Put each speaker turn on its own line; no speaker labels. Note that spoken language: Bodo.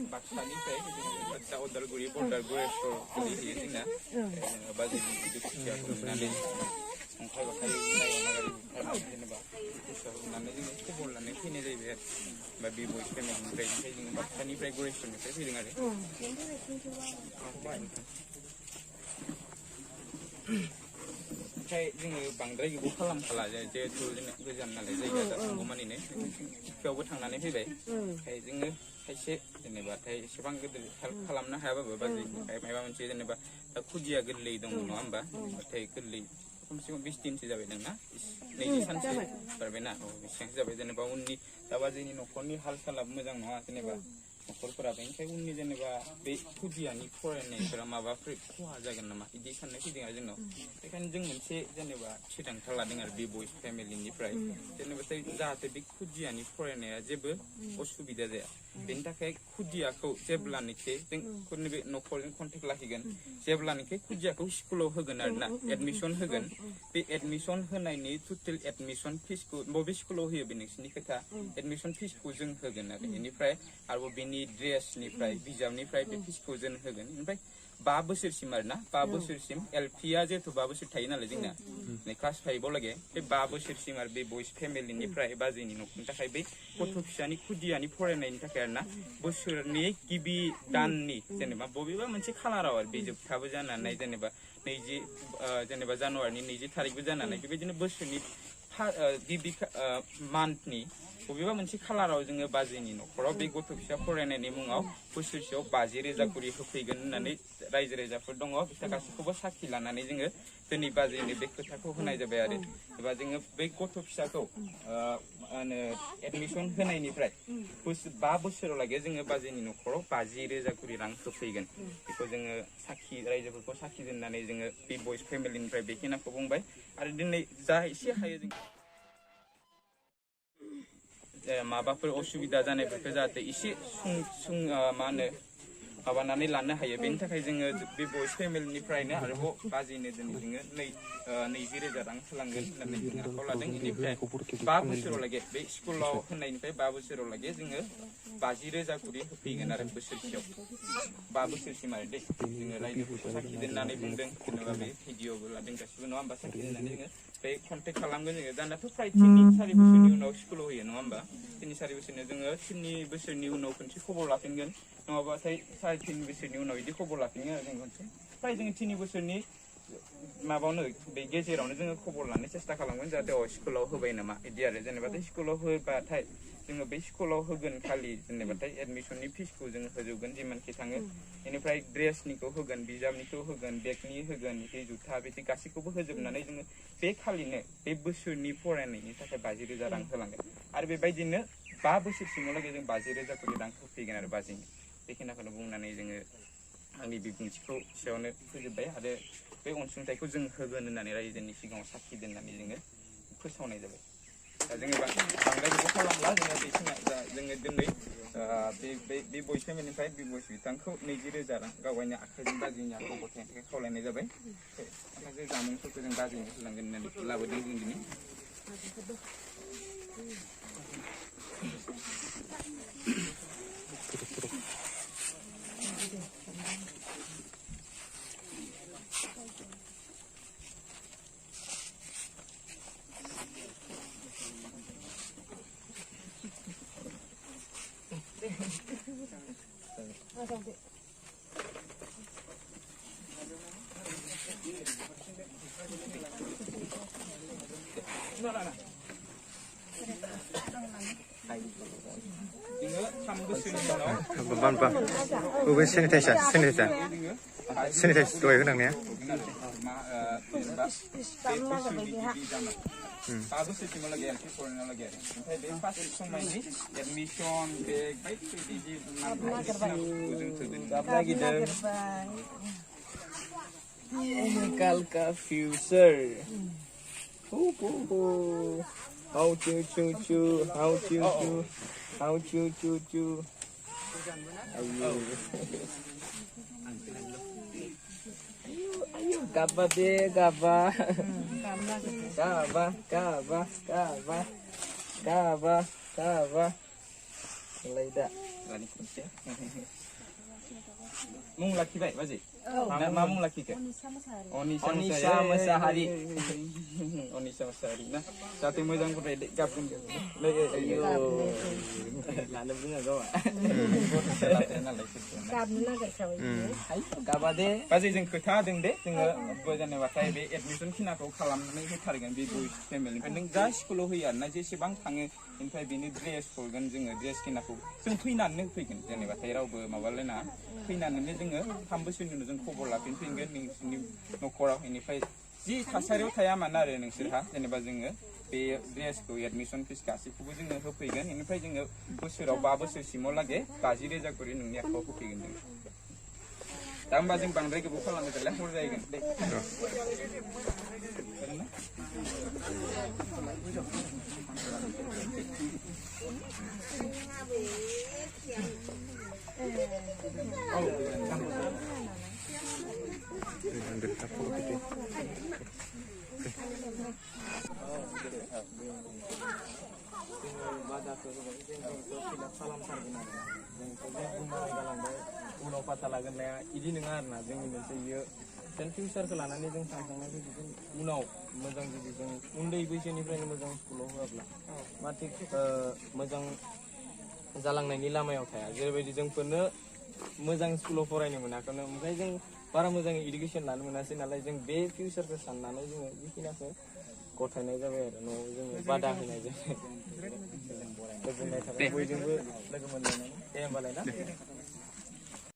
Baksanifai kita Odalguri border Gureso kali ini na bagi itu siapa nanti angkai bakai nagari ini bah nanti ini kubur nanti ini jadi babi boy kami berani ini Baksanifai Gureso ni saya dengar ni. Kayak जोङो बांद्राय गोबाव खालामखाला जिहेतु गोजान नालाय जायगाया थांगौमानि बेयावबो थांनानै फैबाय ओमफ्राय जोङो खायसे जेनेबाथाय एसेबां गिदिर हेल्प खालामनो हायाबाबो बाजैनिफ्राय माबा मोनसे जेनेबा दा खुदिया गोरलै दङ नङा होमबा नाथाय गोरलै खमसे खम 20 दिनसो जाबाय नोंना 20 सानसो बारबायना बेसेबां जाबाय जेनेबा उननि दा बाजैनि न'खरनि हाल सालाबो मोजां नङा जेनेबा न'खरफोरा बेनिखाय उननि जेनेबा बे खुदियानि फरायनायफोरा माबाफोर खहा जागोन नामा बिदि साननाय फैदों आरो जोंनाव बेखायनो जों मोनसे जेनेबा थिरांथा लादों आरो बे बयस फेमिलिनिफ्राय जेनेबा जाहाथे बे खुदियानि फरायनाया जेबो असुबिदा जाया बेनि थाखाय खुदियाखौ जेब्लानोखि जों बे न'खरजों कन्टेक्ट लाखिगोन जेब्लानोखि खुदियाखौ स्कुलाव होगोन आरोना एडमिसन होगोन बे एडमिसन होनायनि टटेल एडमिसन फिसखौ बबे स्कुलाव होयो बे नोंसिनि खोथा एडमिसन फिसखौ जों होगोन आरो बेनिफ्राय आरोबाव बेनि ड्रेसनिफ्राय बिजाबनिफ्राय बे फिसखौ जों होगोन ओमफ्राय 5 बोसोरसिम आरोना 5 बोसोरसिम एलपिया जेथु 5 बोसोर थायो नालाय जोंना क्लास 5 आव लागे बे 5 बोसोरसिम आरो बे बयस फेमिलिनिफ्राय बाजैनि न'खरनि थाखाय बे गथ' फिसानि खुदियानि फरायनायनि थाखाय आरोना बोसोरनि गिबि दाननि जेनेबा बबेबा मोनसे खालाराव आरो बे जोबथाबो जानानै जेनेबा 20 जेनेबा जानुवारिनि 20 थारिखबो जानानै बेबायदिनो बोसोरनि गिबि मान्थनि बबेबा मोनसे खालाराव जोङो बाजैनि न'खराव बे गथ' फिसा फरायनायनि मुङाव बोसोरसेयाव 50,000 करि होफैगोन होननानै रायजो राजाफोर दङ बिसोर गासैखौबो साखि लानानै जोङो दिनै बाजैनो बे खोथाखौ होनाय जाबाय आरो एबा जोङो बै गथ' फिसाखौ एडमिसन होनायनिफ्राय 5 बोसोराव लागै जोङो बाजैनि न'खराव 50,000 करि रां होफैगोन बेखौ जोङो साखि रायजोफोरखौ साखि दोननानै जोङो बे बयस फेमिलिनिफ्राय बेखिनिखौ बुंबाय आरो दिनै जा एसे हायो जों माबाफोर असुबिदा जानायफोरखौ जाहाथे एसे मा होनो माबानानै लानो हायो बेनि थाखाय जोङो बे बयस फेमिलिनिफ्रायनो आरोबाव बाजैनो दिनै जोङो 20,000 रां होलांगोन होननानै जों आखायाव लादों बेनिफ्राय 5 बोसोराव लागै बे स्कुलाव होनायनिफ्राय 5 बोसोराव लागै जोङो 50,000 करि होफैगोन आरो बोसोरसेयाव 5 बोसोरसिम आरो दे जोङो रायजोफोरखौ साखि दोननानै बुंदों जेनेबा बे भिडिअबो लादों गासिबो नङा होमबा साखि दोननानै जोङो बे कन्टेक्ट खालामगोन जोङो दानाथ' फ्राय 3-4 बोसोरनि उनाव स्कुलाव होयो नङा होमबा 3-4 बोसोरनि जोङो 3 बोसोरनि उनाव खनसे खबर लाफिनगोन नङाबाथाय 3.5 बोसोरनि उनाव बिदि खबर लाफिनो आरो जों खनसे फ्राय जोङो 3 बोसोरनि माबायावनो बे गेजेरावनो जोङो खबर लानो सेस्था खालामगोन जाहाथे स्कुलाव होबाय नामा बिदि आरो जेनेबाथाय स्कुलाव होबाथाय जोङो बे स्कुलाव होगोन खालि जेनेबाथाय एडमिसननि फिसखौ जोङो होजोबगोन जिमानखि थाङो बेनिफ्राय ड्रेसनिखौ होगोन बिजाबनिखौ होगोन बेगनि होगोन बे जुथा बिदि गासैखौबो होजोबनानै जोङो बे खालिनो बे बोसोरनि फरायनायनि थाखाय 50,000 रां होलांगोन आरो बेबायदिनो 5 बोसोरसिमहालागै जों 50,000 करि रां होफैगोन आरो बाजैनो बेखिनिखौनो बुंनानै जोङो आंनि बिबुंथिखौ एसेयावनो फोजोबबाय आरो बे अनसुंथाइखौ जों होगोन होननानै रायजोनि सिगाङाव साखि दोननानै जोङो फोसावनाय जाबाय दा जोङो बांद्राय गोबाव खालामला जोङो जोङो दिनै बे बयस फेमिलिनिफ्राय बे बयस बिथांखौ 20,000 रां गावगायनि आखाइजों बाजैनि आखाइआव गथायनो थाखाय खावलायनाय जाबाय माखासे जामुंफोरखौ जों बाजैनो होलांगोन होननानै लाबोदों जों दिनै
Sanitize doi ke nang ni?
Bagus sih cuma lagi LP foreigner lagi. Tapi pas semua ini admission baik di ujung terjun. Lagi deh.
कल का फ्यूचर हाउ चू चू चू हाउ चू चू हाउ चू चू चू ayo ayo gaba deh gaba gaba gaba gaba gaba gaba mulai dah
lani kunci mung laki baik bazi nama mung laki ke Onisa Masahari Onisa Masahari nah satu mojang ko dek gabung ayo lana bunga gawa
गाबनो नागिरखाबाय
ayo gaba deh
बाजै जों खोथा होदों दे जोङो जेनेबाथाय बे एडमिसन खिनाखौ खालामनानै होथारगोन बे बय फेमिलिनिफ्राय नों जा स्कुलाव होयो आरोना जेसेबां थाङो ओमफ्राय बेनि ड्रेस हरगोन जोङो ड्रेस खिनाखौ जों फैनानै होफैगोन जेनेबाथाय रावबो माबालायनाङा फैनानैनो जोङो 3 बोसोरनि उनाव जों खबर लाफिनफैगोन नोंसोरनि न'खराव बेनिफ्राय जि थासारियाव थाया मानो आरो नोंसोरहा जेनेबा जोङो बे ड्रेसखौ एडमिसन फिस गासैखौबो जोङो होफैगोन बेनिफ्राय जोङो बोसोराव 5 बोसोरसिमावलागै 50,000 करि नोंनि आखायाव होफैगोन जों दा होमबा जों बांद्राय गोबाव खालामोब्ला हर जाहैगोन दे
उनाव पाता लागोन लाया इदि नङा आरोना जोंनि मोनसे बियो जेन फिउचारखौ लानानै जों सानखांनाय जुदि उनाव मोजां जुदि जों उन्दै बैसोनिफ्रायनो मोजां स्कुलाव होआब्ला मा थिग मोजां जालांनायनि लामायाव थाया जेरैबायदि जोंफोरनो मोजां स्कुलाव फरायनो मोनाखैनो ओमफ्राय जों बारा मोजाङै इडुकेसन लानो मोनासै नालाय जों बे फिउचारखौ साननानै जोङो बेखिनिखौ गथायनाय जाबाय आरो न'आव जोङो बादा होनाय जाबाय गोजोननाय थाबाय बयजोंबो लोगो मोनलायनानै दे होमबालाय ना